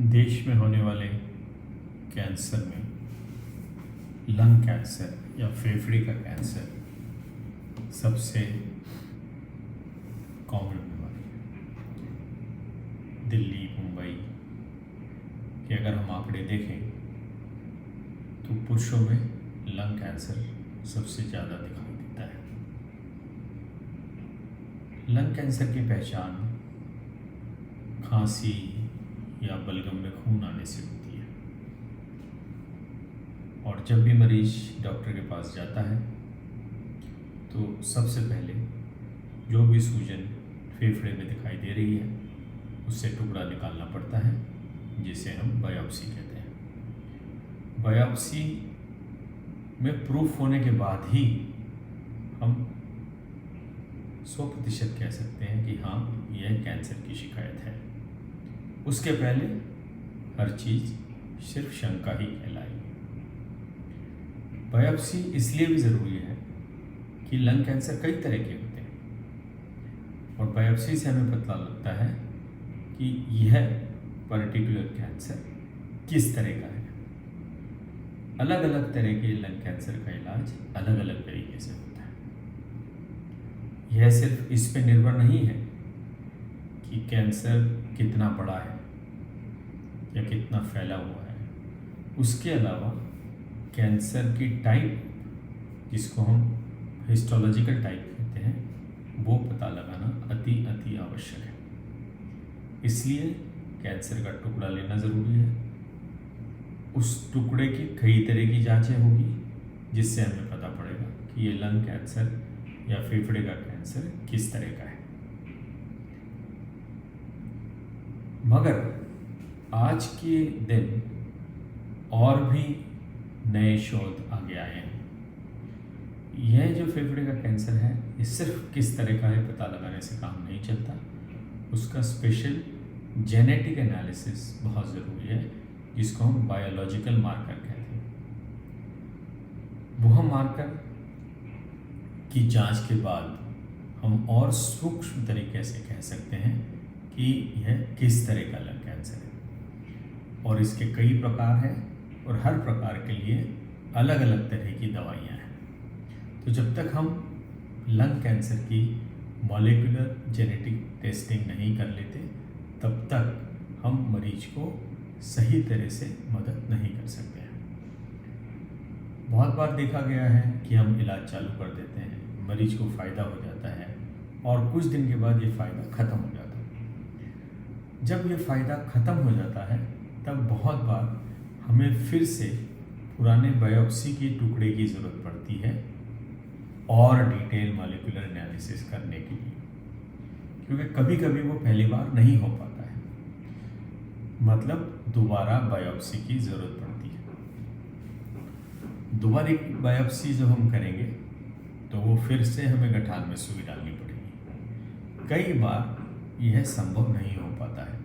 देश में होने वाले कैंसर में लंग कैंसर या फेफड़े का कैंसर सबसे कॉमन बीमारी है। दिल्ली, मुंबई के अगर हम आंकड़े देखें तो पुरुषों में लंग कैंसर सबसे ज़्यादा दिखाई देता है। लंग कैंसर की पहचान खांसी या बलगम में खून आने से होती है, और जब भी मरीज डॉक्टर के पास जाता है तो सबसे पहले जो भी सूजन फेफड़े में दिखाई दे रही है उससे टुकड़ा निकालना पड़ता है, जिसे हम बायोप्सी कहते हैं। बायोप्सी में प्रूफ होने के बाद ही हम 100% कह सकते हैं कि हाँ, यह कैंसर की शिकायत है। उसके पहले हर चीज़ सिर्फ शंका ही कहलाई। बायोप्सी इसलिए भी ज़रूरी है कि लंग कैंसर कई तरह के होते हैं, और बायोप्सी से हमें पता लगता है कि यह पर्टिकुलर कैंसर किस तरह का है। अलग अलग तरह के लंग कैंसर का इलाज अलग अलग तरीके से होता है। यह सिर्फ इस पे निर्भर नहीं है कि कैंसर कितना बड़ा है या कितना फैला हुआ है। उसके अलावा कैंसर की टाइप, जिसको हम हिस्टोलॉजिकल टाइप कहते हैं, वो पता लगाना अति आवश्यक है। इसलिए कैंसर का टुकड़ा लेना ज़रूरी है। उस टुकड़े की कई तरह की जांचें होगी, जिससे हमें पता पड़ेगा कि ये लंग कैंसर या फेफड़े का कैंसर किस तरह का है। मगर आज के दिन और भी नए शोध आगे आए हैं। यह जो फेफड़े का कैंसर है, ये सिर्फ किस तरह का है पता लगाने से काम नहीं चलता। उसका स्पेशल जेनेटिक एनालिसिस बहुत ज़रूरी है, जिसको हम बायोलॉजिकल मार्कर कहते हैं। वह मार्कर की जांच के बाद हम और सूक्ष्म तरीके से कह सकते हैं कि यह किस तरह का लंग कैंसर है। और इसके कई प्रकार हैं, और हर प्रकार के लिए अलग अलग तरह की दवाइयाँ हैं। तो जब तक हम लंग कैंसर की मॉलिक्यूलर जेनेटिक टेस्टिंग नहीं कर लेते, तब तक हम मरीज को सही तरह से मदद नहीं कर सकते हैं। बहुत बार देखा गया है कि हम इलाज चालू कर देते हैं, मरीज को फ़ायदा हो जाता है, और कुछ दिन के बाद ये फ़ायदा ख़त्म हो जाता है। जब ये फ़ायदा ख़त्म हो जाता है, तब बहुत बार हमें फिर से पुराने बायोप्सी की टुकड़े की ज़रूरत पड़ती है और डिटेल मॉलिक्यूलर एनालिसिस करने के लिए, क्योंकि कभी कभी वो पहली बार नहीं हो पाता है। मतलब दोबारा बायोप्सी की ज़रूरत पड़ती है। दोबारा बायोप्सी जब हम करेंगे तो वो फिर से हमें गठान में सुई डालनी पड़ेगी। कई बार यह संभव नहीं हो पाता है,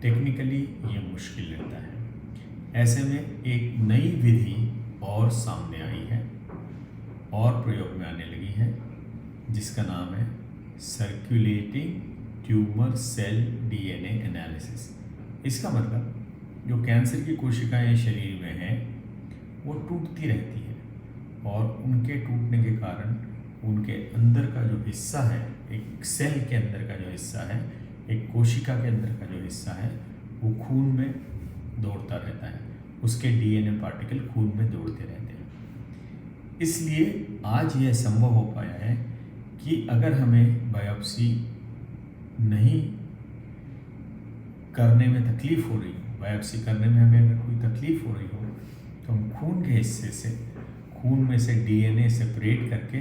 टेक्निकली ये मुश्किल रहता है। ऐसे में एक नई विधि और सामने आई है और प्रयोग में आने लगी है, जिसका नाम है circulating tumour cell DNA analysis. इसका मतलब जो कैंसर की कोशिकाएं शरीर में हैं वो टूटती रहती हैं, और उनके टूटने के कारण उनके अंदर का जो हिस्सा है, एक सेल के अंदर का जो हिस्सा है, एक कोशिका के अंदर का जो हिस्सा है, वो खून में दौड़ता रहता है। उसके डीएनए पार्टिकल खून में दौड़ते रहते हैं। इसलिए आज यह संभव हो पाया है कि अगर हमें बायोप्सी नहीं करने में तकलीफ़ हो रही हो, बायोप्सी करने में हमें अगर कोई तकलीफ़ हो रही हो, तो हम खून के हिस्से से, खून में से डीएनए सेपरेट करके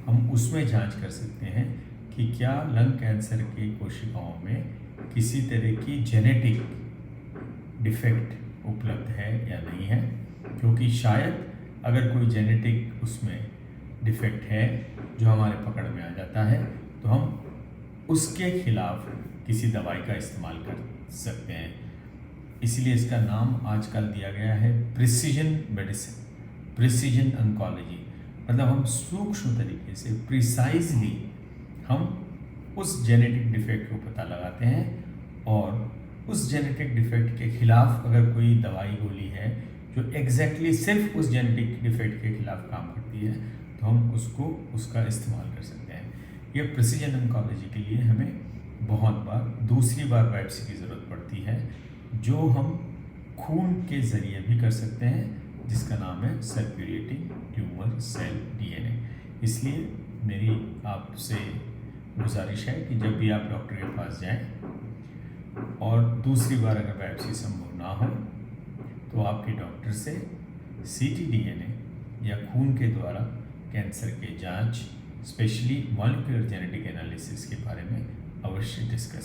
हम उसमें जांच कर सकते हैं कि क्या लंग कैंसर की कोशिकाओं में किसी तरह की जेनेटिक डिफेक्ट उपलब्ध है या नहीं है। क्योंकि शायद अगर कोई जेनेटिक उसमें डिफेक्ट है जो हमारे पकड़ में आ जाता है, तो हम उसके खिलाफ किसी दवाई का इस्तेमाल कर सकते हैं। इसलिए इसका नाम आजकल दिया गया है प्रिसीजन मेडिसिन, प्रिसीजन ऑन्कोलॉजी। मतलब हम सूक्ष्म तरीके से प्रिसाइजली हम उस जेनेटिक डिफेक्ट को पता लगाते हैं और उस जेनेटिक डिफेक्ट के खिलाफ अगर कोई दवाई गोली है जो एग्जैक्टली सिर्फ उस जेनेटिक डिफेक्ट के खिलाफ काम करती है, तो हम उसका इस्तेमाल कर सकते हैं। ये प्रिसीजन ऑन्कोलॉजी के लिए हमें बहुत बार दूसरी बार बायोप्सी की ज़रूरत पड़ती है, जो हम खून के ज़रिए भी कर सकते हैं, जिसका नाम है सर्कुलेटिंग ट्यूमर सेल डीएनए। इसलिए मेरी आपसे गुजारिश है कि जब भी आप डॉक्टर के पास जाएं और दूसरी बार अगर बायोप्सी संभव ना हो, तो आपके डॉक्टर से ctDNA या खून के द्वारा कैंसर के जांच, स्पेशली मॉलिक्यूलर जेनेटिक एनालिसिस के बारे में अवश्य डिस्कस